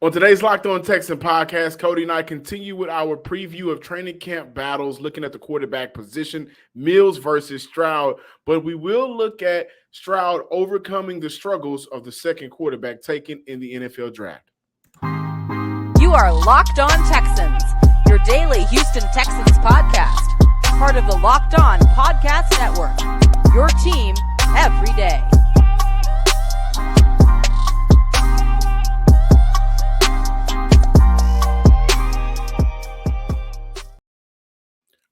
On today's Locked On Texan podcast, Cody and I continue with our preview of training camp battles, looking at the quarterback position, Mills versus Stroud. But we will look at Stroud overcoming the struggles of the second quarterback taken in the NFL draft. You are Locked On Texans, your daily Houston Texans podcast, part of the Locked On Podcast Network, your team every day.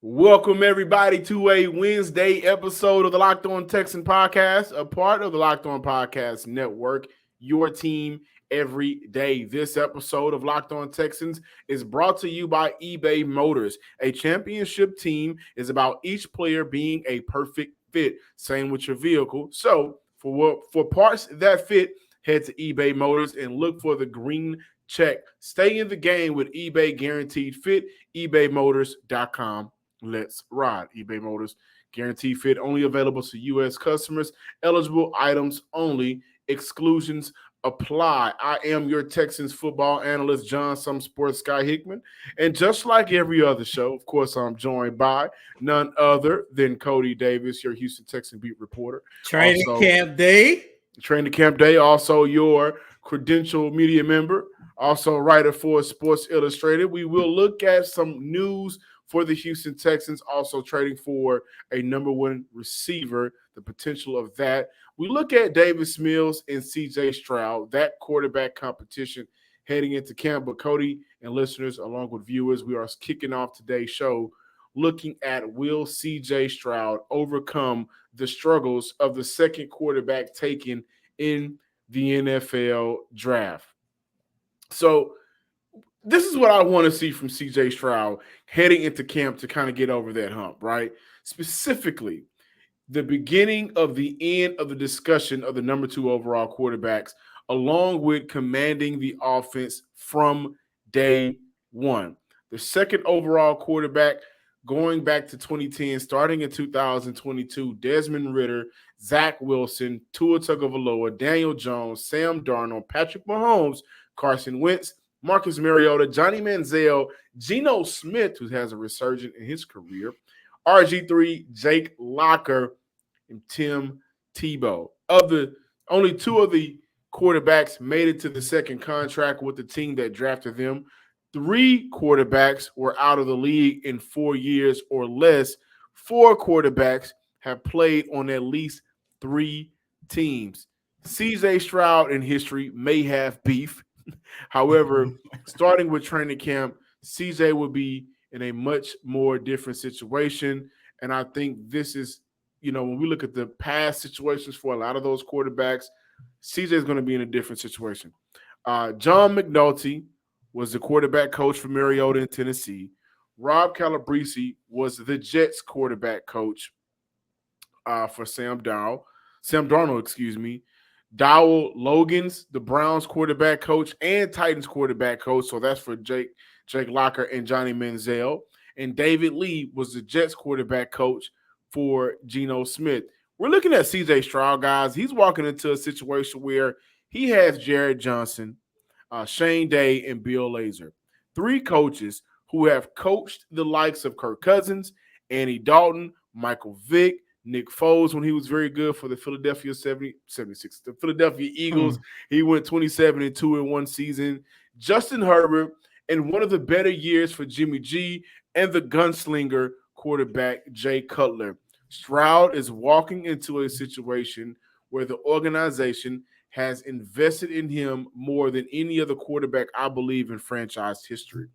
Welcome, everybody, to a Wednesday episode of the Locked On Texan podcast, a part of the Locked On Podcast Network, your team every day. This episode of Locked On Texans is brought to you by eBay Motors. A championship team is about each player being a perfect fit. Same with your vehicle. So for parts that fit, head to eBay Motors and look for the green check. Stay in the game with eBay Guaranteed Fit, ebaymotors.com. Let's ride. eBay Motors, guaranteed fit, only available to U.S. customers. Eligible items only. Exclusions apply. I am your Texans football analyst, John Some Sports Sky Hickman. And just like every other show, of course, I'm joined by none other than Cody Davis, your Houston Texan beat reporter. Training Camp Day. Also your credential media member, also writer for Sports Illustrated. We will look at some news for the Houston Texans, also trading for a number one receiver, the potential of that. We look at Davis Mills and CJ Stroud, that quarterback competition heading into camp. But Cody and listeners, along with viewers, we are kicking off today's show looking at will CJ Stroud overcome the struggles of the second quarterback taken in the NFL draft. So this is what I want to see from CJ Stroud heading into camp to kind of get over that hump, right? Specifically, the beginning of the end of the discussion of the number two overall quarterbacks, along with commanding the offense from day one. The second overall quarterback going back to 2010, starting in 2022, Desmond Ridder, Zach Wilson, Tua Tagovailoa, Daniel Jones, Sam Darnold, Patrick Mahomes, Carson Wentz, Marcus Mariota, Johnny Manziel, Geno Smith, who has a resurgence in his career, RG3, Jake Locker, and Tim Tebow. Only two of the quarterbacks made it to the second contract with the team that drafted them. 3 quarterbacks were out of the league in 4 years or less. 4 quarterbacks have played on at least 3 teams. CJ Stroud in history may have beef. However, starting with training camp, CJ will be in a much more different situation. And I think this is, when we look at the past situations for a lot of those quarterbacks, CJ is going to be in a different situation. John McNulty was the quarterback coach for Mariota in Tennessee. Rob Calabrese was the Jets quarterback coach for Sam Darnold. Dowell Logan's the Browns quarterback coach and Titans quarterback coach. So that's for Jake Locker and Johnny Manziel. And David Lee was the Jets quarterback coach for Geno Smith. We're looking at CJ Stroud, guys. He's walking into a situation where he has Jared Johnson, Shane Day, and Bill Lazor. 3 coaches who have coached the likes of Kirk Cousins, Andy Dalton, Michael Vick, Nick Foles when he was very good for the Philadelphia 76, the Philadelphia Eagles. He went 27-2 in one season. Justin Herbert, and one of the better years for Jimmy G, and the gunslinger quarterback Jay Cutler. Stroud is walking into a situation where the organization has invested in him more than any other quarterback, I believe, in franchise history.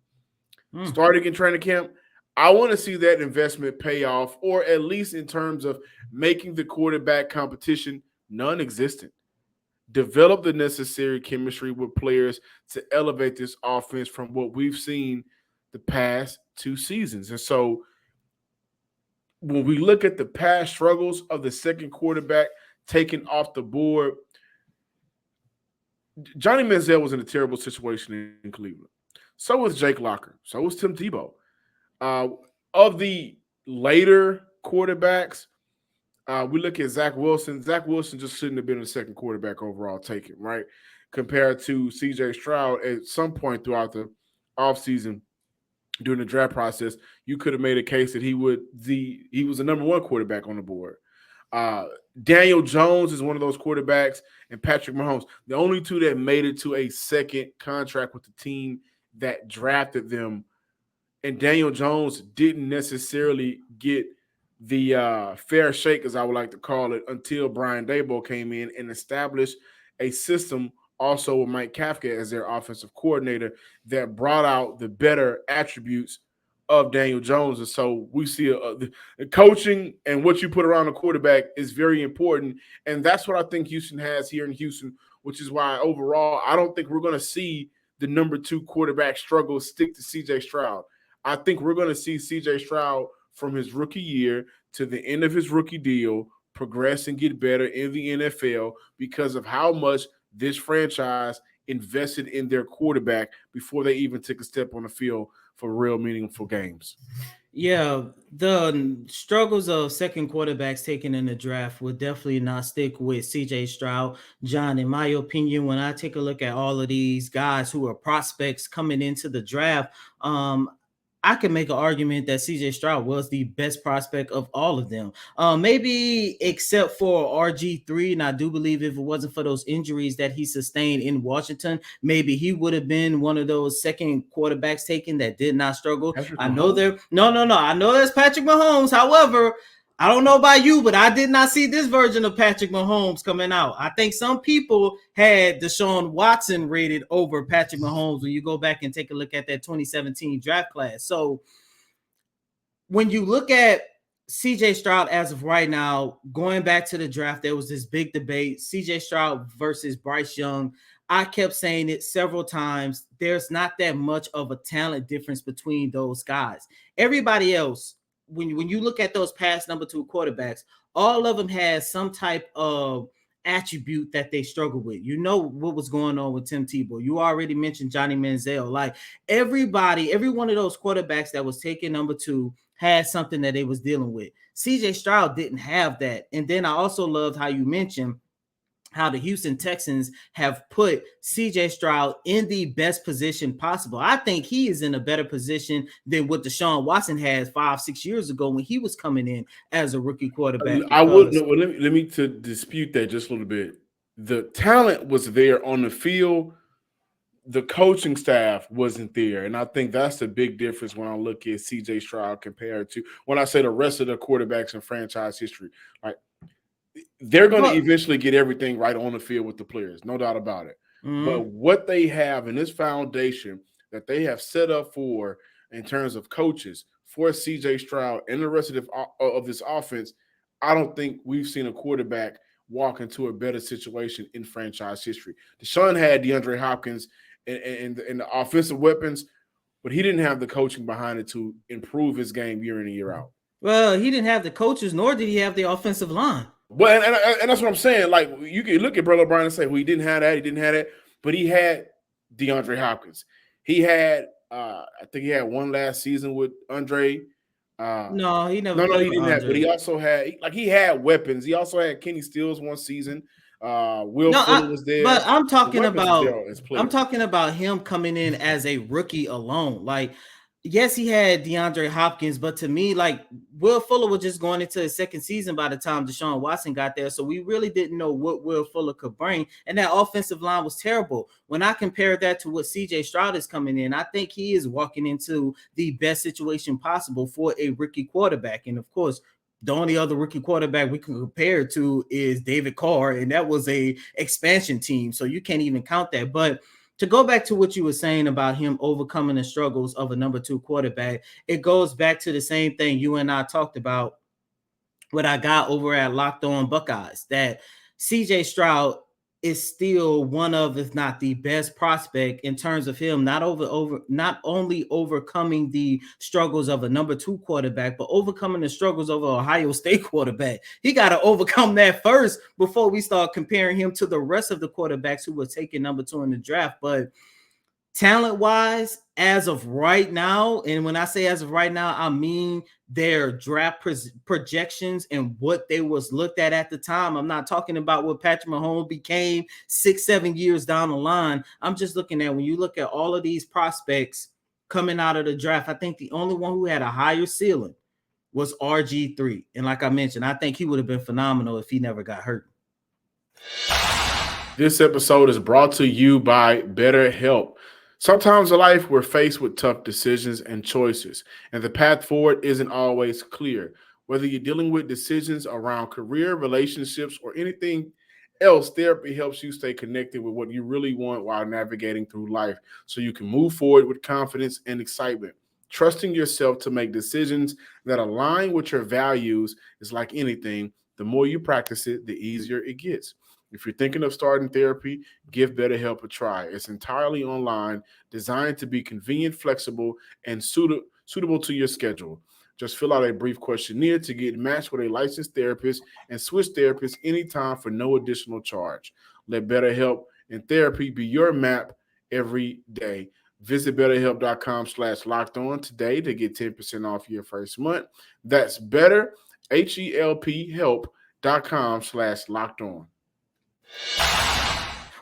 Starting in training camp, I want to see that investment pay off, or at least in terms of making the quarterback competition non-existent. Develop the necessary chemistry with players to elevate this offense from what we've seen the past 2 seasons. And so when we look at the past struggles of the second quarterback taken off the board, Johnny Manziel was in a terrible situation in Cleveland. So was Jake Locker. So was Tim Tebow. Of the later quarterbacks, we look at Zach Wilson. Zach Wilson just shouldn't have been the second quarterback overall taken, right? compared to CJ Stroud at some point throughout the offseason during the draft process, you could have made a case that he was the number one quarterback on the board. Daniel Jones is one of those quarterbacks, and Patrick Mahomes, the only two that made it to a second contract with the team that drafted them. And Daniel Jones didn't necessarily get the fair shake, as I would like to call it, until Brian Daboll came in and established a system also with Mike Kafka as their offensive coordinator that brought out the better attributes of Daniel Jones. And so we see the coaching and what you put around a quarterback is very important. And that's what I think Houston has here in Houston, which is why overall I don't think we're going to see the number two quarterback struggle stick to CJ Stroud. I think we're going to see CJ Stroud from his rookie year to the end of his rookie deal progress and get better in the NFL because of how much this franchise invested in their quarterback before they even took a step on the field for real meaningful games. Yeah, the struggles of second quarterbacks taken in the draft would definitely not stick with CJ Stroud. John, in my opinion, when I take a look at all of these guys who are prospects coming into the draft, I can make an argument that CJ Stroud was the best prospect of all of them. Maybe except for RG3. And I do believe if it wasn't for those injuries that he sustained in Washington, maybe he would have been one of those second quarterbacks taken that did not struggle. I know I know there's Patrick Mahomes. However, I don't know about you, but I did not see this version of Patrick Mahomes coming out. I think some people had Deshaun Watson rated over Patrick Mahomes when you go back and take a look at that 2017 draft class. So when you look at CJ Stroud as of right now, going back to the draft, there was this big debate, CJ Stroud versus Bryce Young. I kept saying it several times. There's not that much of a talent difference between those guys. Everybody else, when you look at those past number two quarterbacks, all of them had some type of attribute that they struggle with. You know what was going on with Tim Tebow. You already mentioned Johnny Manziel. Like every one of those quarterbacks that was taken number two had something that they was dealing with. CJ Stroud didn't have that. And then I also loved how you mentioned how the Houston Texans have put CJ Stroud in the best position possible. I think he is in a better position than what Deshaun Watson had 5-6 years ago when he was coming in as a rookie quarterback. I would let me to dispute that just a little bit. The talent was there on the field. The coaching staff wasn't there. And I think that's the big difference when I look at CJ Stroud compared to when I say the rest of the quarterbacks in franchise history. Like, they're going to eventually get everything right on the field with the players, no doubt about it. Mm-hmm. But what they have in this foundation that they have set up for in terms of coaches for CJ Stroud and the rest of this offense, I don't think we've seen a quarterback walk into a better situation in franchise history. Deshaun had DeAndre Hopkins and the offensive weapons, but he didn't have the coaching behind it to improve his game year in and year out. Well, he didn't have the coaches, nor did he have the offensive line. Well, and that's what I'm saying. Like, you can look at Bill O'Brien and say, well, he didn't have that, but he had DeAndre Hopkins. He had, I think he had one last season with Andre. No, he never. No, he didn't have. But he also had, he had weapons. He also had Kenny Stills one season. Will Fuller was there. But I'm talking about him coming in as a rookie alone. Like, yes, he had DeAndre Hopkins, but to me, like, Will Fuller was just going into his second season by the time Deshaun Watson got there. So we really didn't know what Will Fuller could bring. And that offensive line was terrible. When I compare that to what CJ Stroud is coming in, I think he is walking into the best situation possible for a rookie quarterback. And of course, the only other rookie quarterback we can compare it to is David Carr, and that was a expansion team. So you can't even count that. But to go back to what you were saying about him overcoming the struggles of a number two quarterback, it goes back to the same thing you and I talked about what I got over at Locked On Buckeyes, that CJ Stroud is still one of, if not the best prospect in terms of him, not only overcoming the struggles of a number two quarterback, but overcoming the struggles of an Ohio State quarterback. He got to overcome that first before we start comparing him to the rest of the quarterbacks who were taken number two in the draft. But talent-wise, as of right now, and when I say as of right now, I mean their draft projections and what they was looked at the time. I'm not talking about what Patrick Mahomes became 6-7 years down the line. I'm just looking at when you look at all of these prospects coming out of the draft, I think the only one who had a higher ceiling was RG3. And like I mentioned, I think he would have been phenomenal if he never got hurt. This episode is brought to you by BetterHelp. Sometimes in life we're faced with tough decisions and choices, and the path forward isn't always clear. Whether you're dealing with decisions around career, relationships, or anything else, therapy helps you stay connected with what you really want while navigating through life so you can move forward with confidence and excitement. Trusting yourself to make decisions that align with your values is like anything. The more you practice it, the easier it gets. If you're thinking of starting therapy, give BetterHelp a try. It's entirely online, designed to be convenient, flexible, and suitable to your schedule. Just fill out a brief questionnaire to get matched with a licensed therapist and switch therapists anytime for no additional charge. Let BetterHelp and therapy be your map every day. Visit betterhelp.com/lockedon today to get 10% off your first month. That's better, HELP help.com/lockedon.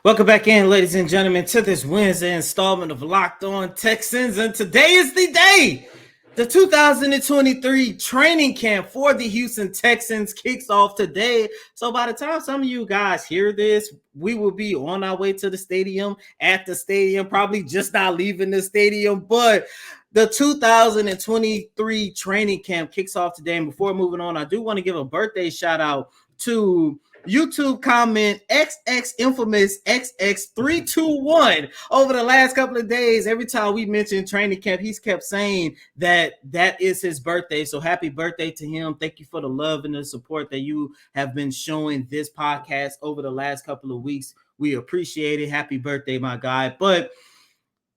Welcome back in, ladies and gentlemen, to this Wednesday installment of Locked On Texans. And today is the day. The 2023 training camp for the Houston Texans kicks off today. So by the time some of you guys hear this, we will be on our way to the stadium, at the stadium, probably just not leaving the stadium. But the 2023 training camp kicks off today. And before moving on, I do want to give a birthday shout out to YouTube comment XX infamous XX321 over the last couple of days. Every time we mentioned training camp, he's kept saying that is his birthday. So happy birthday to him. Thank you for the love and the support that you have been showing this podcast over the last couple of weeks. We appreciate it. Happy birthday, my guy. But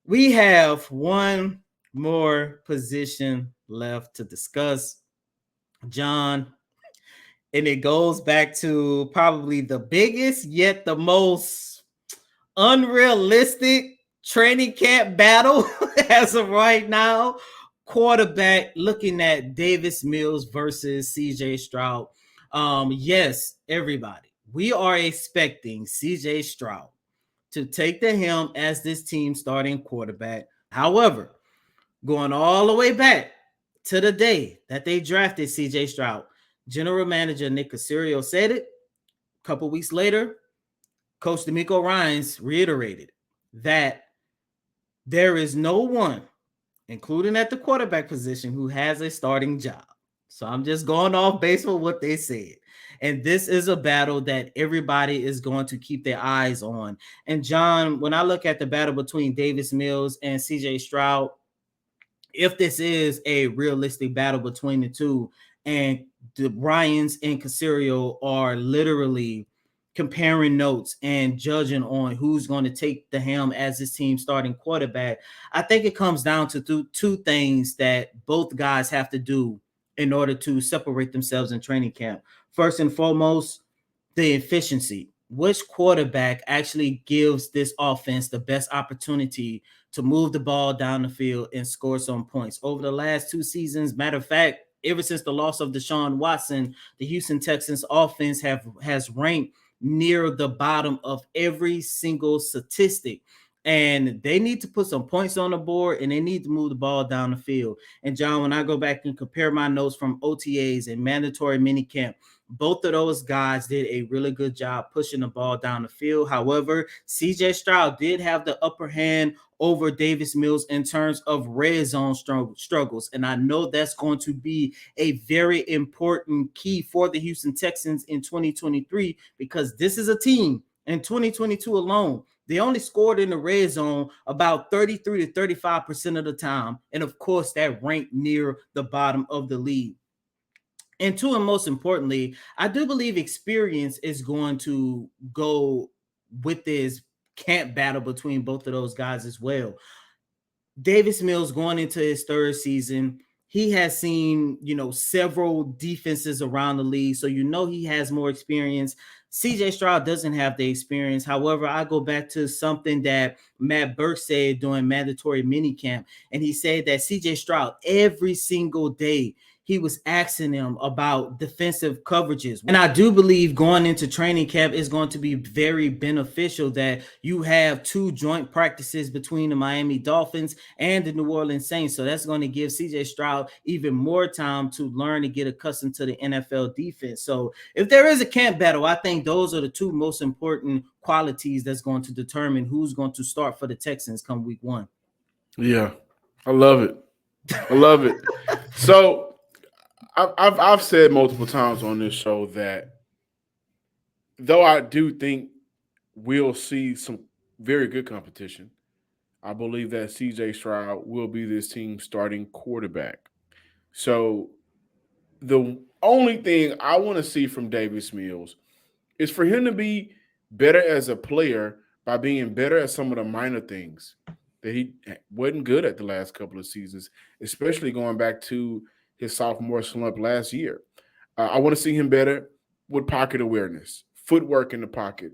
we have one more position left to discuss, John. And it goes back to probably the biggest yet the most unrealistic training camp battle as of right now. Quarterback, looking at Davis Mills versus CJ Stroud. Yes, everybody, we are expecting CJ Stroud to take the helm as this team's starting quarterback. However, going all the way back to the day that they drafted CJ Stroud, General Manager Nick Caserio said it. A couple weeks later, Coach DeMeco Ryans reiterated that there is no one, including at the quarterback position, who has a starting job. So I'm just going off based on what they said. And this is a battle that everybody is going to keep their eyes on. And John, when I look at the battle between Davis Mills and CJ Stroud, if this is a realistic battle between the two, and the Ryans and Caserio are literally comparing notes and judging on who's going to take the helm as this team's starting quarterback, I think it comes down to two things that both guys have to do in order to separate themselves in training camp. First and foremost, the efficiency. Which quarterback actually gives this offense the best opportunity to move the ball down the field and score some points? Over the last 2 seasons, matter of fact, ever since the loss of Deshaun Watson, the Houston Texans offense has ranked near the bottom of every single statistic. And they need to put some points on the board, and they need to move the ball down the field. And John, when I go back and compare my notes from OTAs and mandatory minicamp, both of those guys did a really good job pushing the ball down the field. However, CJ Stroud did have the upper hand over Davis Mills in terms of red zone struggles. And I know that's going to be a very important key for the Houston Texans in 2023, because this is a team in 2022 alone. They only scored in the red zone about 33 to 35% of the time. And of course, that ranked near the bottom of the league. And two, and most importantly, I do believe experience is going to go with this camp battle between both of those guys as well. Davis Mills going into his third season, he has seen, several defenses around the league. So, he has more experience. CJ Stroud doesn't have the experience. However, I go back to something that Matt Burke said during mandatory minicamp. And he said that CJ Stroud, every single day, he was asking them about defensive coverages. And I do believe going into training camp is going to be very beneficial that you have 2 joint practices between the Miami Dolphins and the New Orleans Saints. So that's going to give CJ Stroud even more time to learn and get accustomed to the NFL defense. So if there is a camp battle, I think those are the 2 most important qualities that's going to determine who's going to start for the Texans come week 1. Yeah, I love it. I love it. So I've said multiple times on this show that though I do think we'll see some very good competition, I believe that CJ Stroud will be this team's starting quarterback. So the only thing I want to see from Davis Mills is for him to be better as a player by being better at some of the minor things that he wasn't good at the last couple of seasons, especially going back to his sophomore slump last year. I want to see him better with pocket awareness, footwork in the pocket,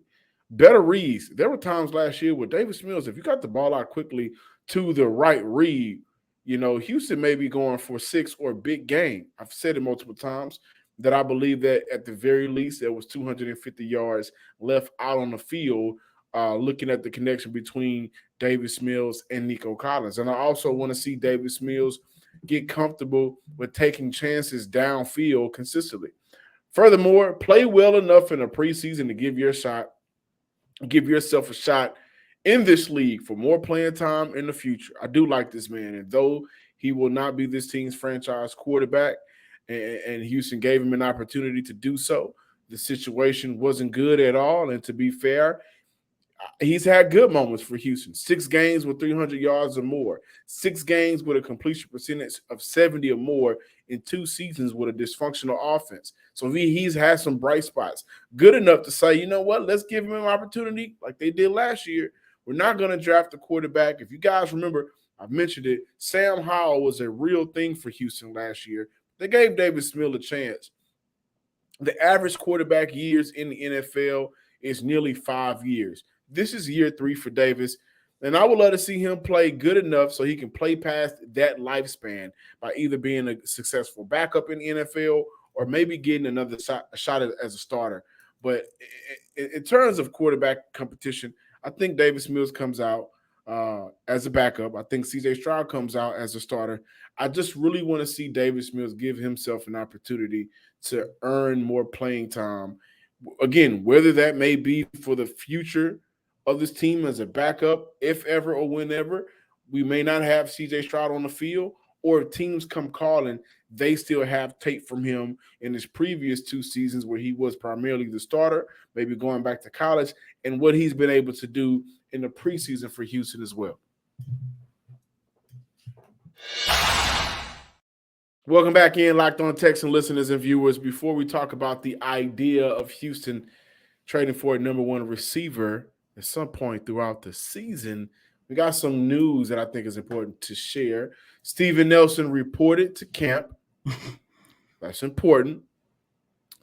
better reads. There were times last year with Davis Mills, if you got the ball out quickly to the right read, Houston may be going for 6 or big game. I've said it multiple times that I believe that at the very least there was 250 yards left out on the field, looking at the connection between Davis Mills and Nico Collins. And I also want to see Davis Mills get comfortable with taking chances downfield consistently. Furthermore, play well enough in the preseason to give yourself a shot in this league for more playing time in the future. I do like this man, and though he will not be this team's franchise quarterback, and Houston gave him an opportunity to do so, the situation wasn't good at all. And to be fair, he's had good moments for Houston. 6 games with 300 yards or more, 6 games with a completion percentage of 70 or more in 2 seasons with a dysfunctional offense. So he's had some bright spots, good enough to say, you know what, let's give him an opportunity like they did last year. We're not going to draft a quarterback. If you guys remember, I've mentioned it, Sam Howell was a real thing for Houston last year. They gave Davis Mills a chance. The average quarterback years in the NFL is nearly 5 years. This is year 3 for Davis, and I would love to see him play good enough so he can play past that lifespan by either being a successful backup in the NFL or maybe getting another shot as a starter. But in terms of quarterback competition, I think Davis Mills comes out as a backup. I think CJ Stroud comes out as a starter. I just really want to see Davis Mills give himself an opportunity to earn more playing time. Again, whether that may be for the future of this team as a backup, if ever or whenever, we may not have CJ Stroud on the field, or if teams come calling, they still have tape from him in his previous 2 seasons where he was primarily the starter, maybe going back to college, and what he's been able to do in the preseason for Houston as well. Welcome back in, Locked On Texans listeners and viewers. Before we talk about the idea of Houston trading for a number 1 receiver at some point throughout the season, we got some news that I think is important to share. Steven Nelson reported to camp. That's important.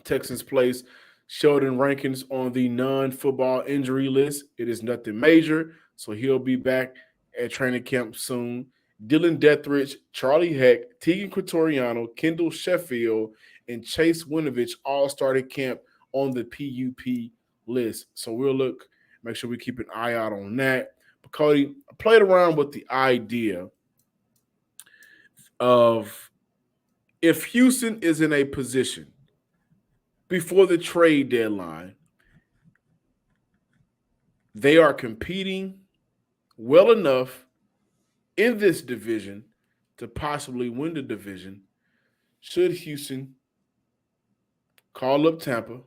Texans placed Sheldon Rankins on the non-football injury list. It is nothing major, so he'll be back at training camp soon. Dylan Dethridge, Charlie Heck, Tegan Quatoriano, Kendall Sheffield, and Chase Winovich all started camp on the PUP list. So we'll make sure we keep an eye out on that. But Cody, I played around with the idea of if Houston is in a position before the trade deadline, they are competing well enough in this division to possibly win the division. Should Houston call up Tampa,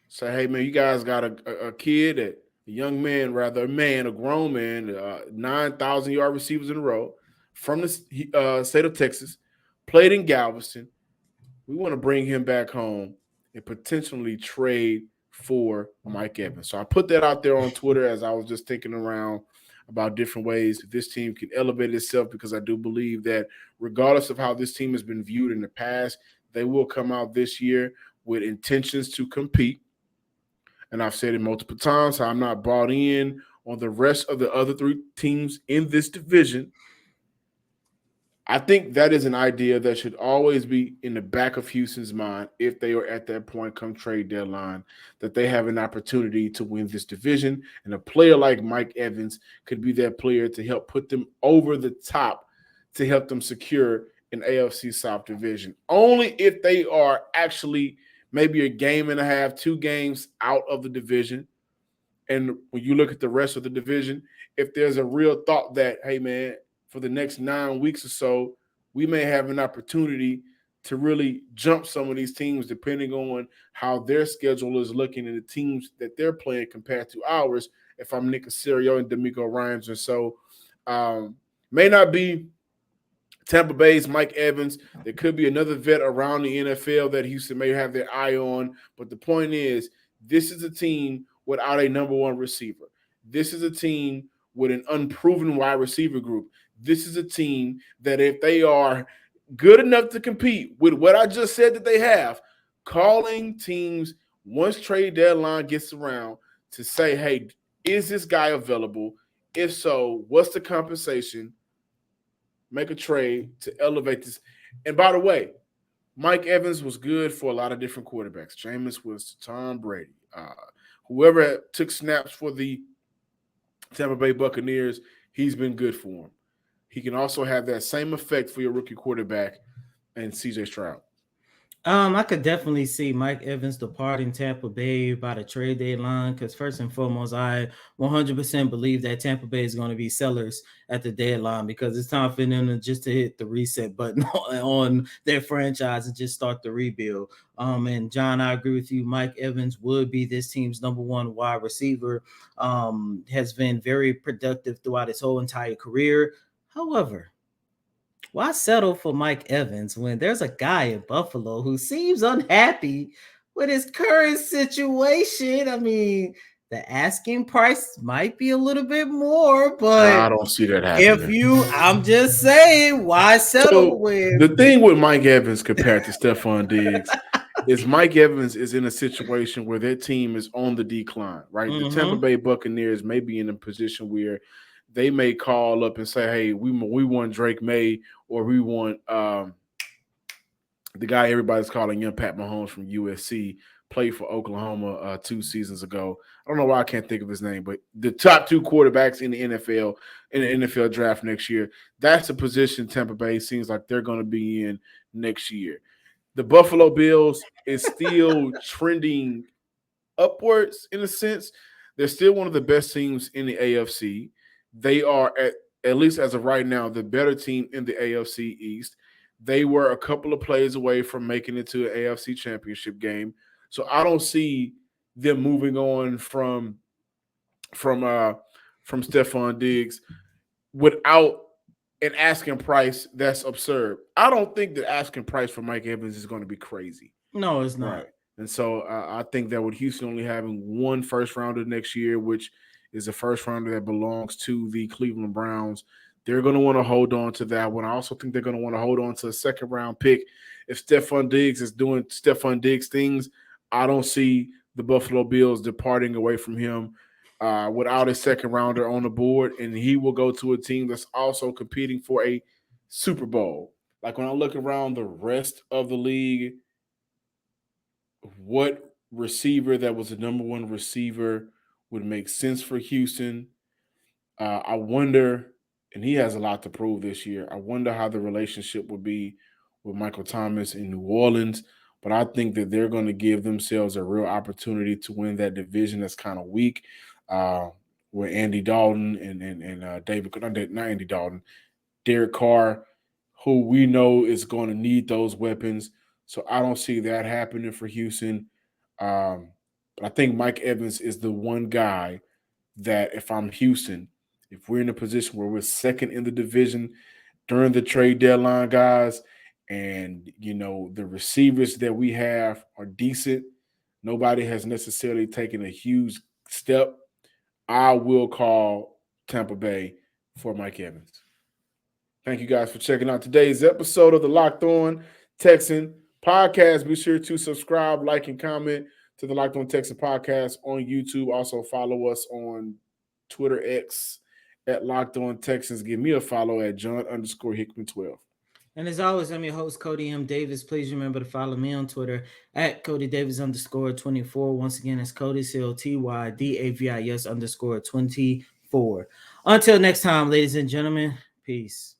say, hey, man, you guys got a kid, a grown man, 9,000-yard receivers in a row from the state of Texas, played in Galveston. We want to bring him back home and potentially trade for Mike Evans. So I put that out there on Twitter as I was just thinking around about different ways this team can elevate itself, because I do believe that regardless of how this team has been viewed in the past, they will come out this year with intentions to compete. And I've said it multiple times how I'm not bought in on the rest of the other three teams in this division. I think that is an idea that should always be in the back of Houston's mind if they are at that point come trade deadline, that they have an opportunity to win this division. And a player like Mike Evans could be that player to help put them over the top to help them secure an AFC South division. Only if they are actually maybe a game and a half, 2 games out of the division. And when you look at the rest of the division, if there's a real thought that, hey, man, for the next 9 weeks or so, we may have an opportunity to really jump some of these teams depending on how their schedule is looking and the teams that they're playing compared to ours, if I'm Nick Caserio and D'Amico Ryans. And so may not be Tampa Bay's Mike Evans. There could be another vet around the NFL that Houston may have their eye on. But the point is, this is a team without a number one receiver. This is a team with an unproven wide receiver group. This is a team that if they are good enough to compete with what I just said that they have, calling teams once trade deadline gets around to say, hey, is this guy available? If so, what's the compensation? Make a trade to elevate this. And by the way, Mike Evans was good for a lot of different quarterbacks. Jameis was Tom Brady. Whoever took snaps for the Tampa Bay Buccaneers, he's been good for him. He can also have that same effect for your rookie quarterback and CJ Stroud. I could definitely see Mike Evans departing Tampa Bay by the trade deadline because first and foremost, I 100% believe that Tampa Bay is going to be sellers at the deadline because it's time for them to hit the reset button on their franchise and just start the rebuild. And John, I agree with you. Mike Evans would be this team's number one wide receiver. Has been very productive throughout his whole entire career. However, why settle for Mike Evans when there's a guy in Buffalo who seems unhappy with his current situation? I mean, the asking price might be a little bit more, but I don't see that happening. I'm just saying, why settle with the thing with Mike Evans compared to Stephon Diggs is Mike Evans is in a situation where their team is on the decline, right? The Tampa Bay Buccaneers may be in a position where they may call up and say, hey, we want Drake May, or we want the guy everybody's calling young Pat Mahomes from USC, played for Oklahoma 2 seasons ago. I don't know why I can't think of his name, but the top 2 quarterbacks in the NFL draft next year, that's a position Tampa Bay seems like they're going to be in next year. The Buffalo Bills is still trending upwards in a sense. They're still one of the best teams in the AFC. They are, at least as of right now, the better team in the AFC East. They were a couple of plays away from making it to an AFC championship game. So I don't see them moving on from Stephon Diggs without an asking price that's absurd. I don't think the asking price for Mike Evans is going to be crazy. No, it's not. Right. And so I think that with Houston only having 1 first rounder next year, which is a first rounder that belongs to the Cleveland Browns, they're going to want to hold on to that one. I also think they're going to want to hold on to a second-round pick. If Stephon Diggs is doing Stephon Diggs things, I don't see the Buffalo Bills departing away from him without a second-rounder on the board, and he will go to a team that's also competing for a Super Bowl. Like when I look around the rest of the league, what receiver that was the number one receiver would make sense for Houston? I wonder, and he has a lot to prove this year. I wonder how the relationship would be with Michael Thomas in New Orleans. But I think that they're going to give themselves a real opportunity to win that division that's kind of weak, where Andy Dalton and David, not Andy Dalton, Derek Carr, who we know is going to need those weapons. So I don't see that happening for Houston. But I think Mike Evans is the one guy that if I'm Houston, if we're in a position where we're second in the division during the trade deadline, guys, and, the receivers that we have are decent, nobody has necessarily taken a huge step, I will call Tampa Bay for Mike Evans. Thank you guys for checking out today's episode of the Locked On Texan podcast. Be sure to subscribe, like, and comment to the Locked On Texan podcast on YouTube. Also follow us on Twitter X at Locked On Texans. Give me a follow at John_Hickman12. And as always, I'm your host, Cody M. Davis. Please remember to follow me on Twitter at CodyDavis_24. Once again, it's Cody COTYDAVIS_24. Until next time, ladies and gentlemen, peace.